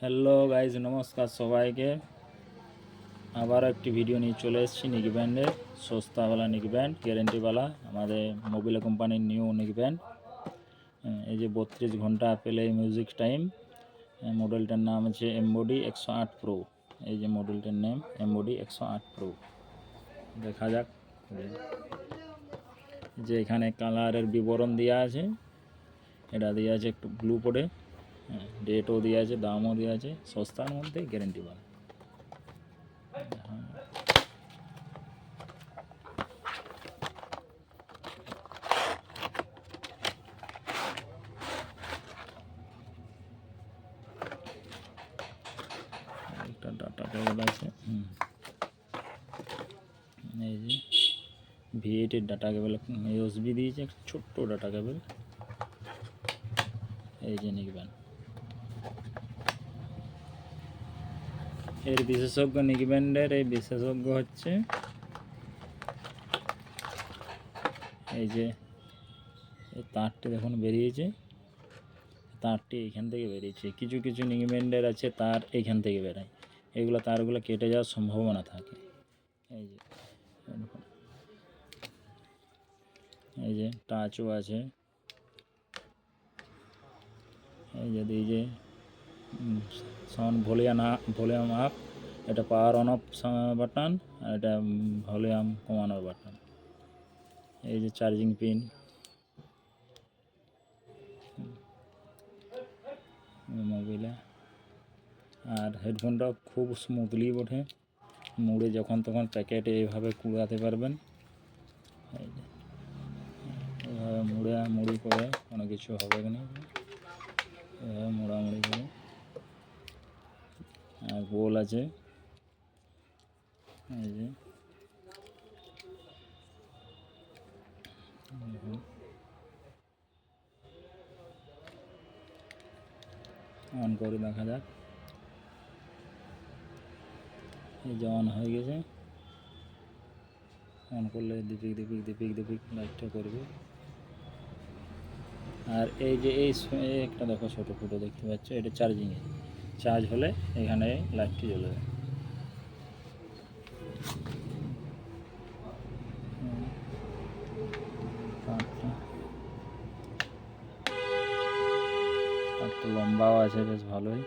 Hello guys, নমস্কার সবাইকে। আবার একটি ভিডিও নিয়ে চলে এসেছি নিকি ব্যান্ডের। সস্তাওয়ালা নিকি ব্যান্ড, গ্যারেন্টিওয়ালা, আমাদের মোবিলা কোম্পানির নিউ নিকি ব্যান্ড। এই যে 32 ঘন্টা প্লে মিউজিক টাইম। মডেলটার নাম আছে এমবডি 108 প্রো। এই যে মডেলটার নাম এমবডি 108 প্রো। দেখা যাক যে এখানে কালারের বিবরণ দেওয়া আছে। এটা দেওয়া আছে একটু ব্লু পড়ে, ডেটও দেওয়া আছে, দামও দেওয়া আছে, সস্তার মধ্যে গ্যারেন্টিওয়ালা। একটা ডাটা কেবল আছে, এই যে V8-এর ডাটা কেবল, ইউএসবি দিয়েছে, একটা ছোট্ট ডাটা কেবল। এই যে নিকব্যান্ড, এর বিশেষজ্ঞ নিকব্যান্ডের এই বিশেষজ্ঞ হচ্ছে এই যে এই তারটি দেখুন বেরিয়েছে, তারটি এইখান থেকে বেরিয়েছে। কিছু কিছু নিকব্যান্ডের আছে তার এইখান থেকে বেরোয়, এগুলো তারগুলো কেটে যাওয়ার সম্ভাবনা থাকে। এই যে এই যে টাচও আছে, এই যে সাউন্ড ভলিউম আপ, এটা পাওয়ার অন অফ বাটন, আর এটা ভলিউম কমানোর বাটন। এই যে চার্জিং পিন, মোবাইলে। আর হেডফোনটা খুব স্মুথলি ওঠে, মুড়ে যখন তখন প্যাকেটে এইভাবে কুড়াতে পারবেন। এই যে এইভাবে মুড়ি করে কোনো কিছু হবে না, এভাবে মোড়ামুড়ি করে। আর গোল আছে, এই যে অন করে দেখা যাক। এই যে অন হয়ে গেছে, অন করলে দিপিক দিপিক দিপিক দিপিক লাইটটা করবে। আর এই যে এই একটা দেখো ছোটো ফুটো দেখতে পাচ্ছ, এটা চার্জিংয়ে, চার্জ হলে এখানে লাইটটি জ্বলবে। তারটা লম্বাও আছে, বেশ ভালোই।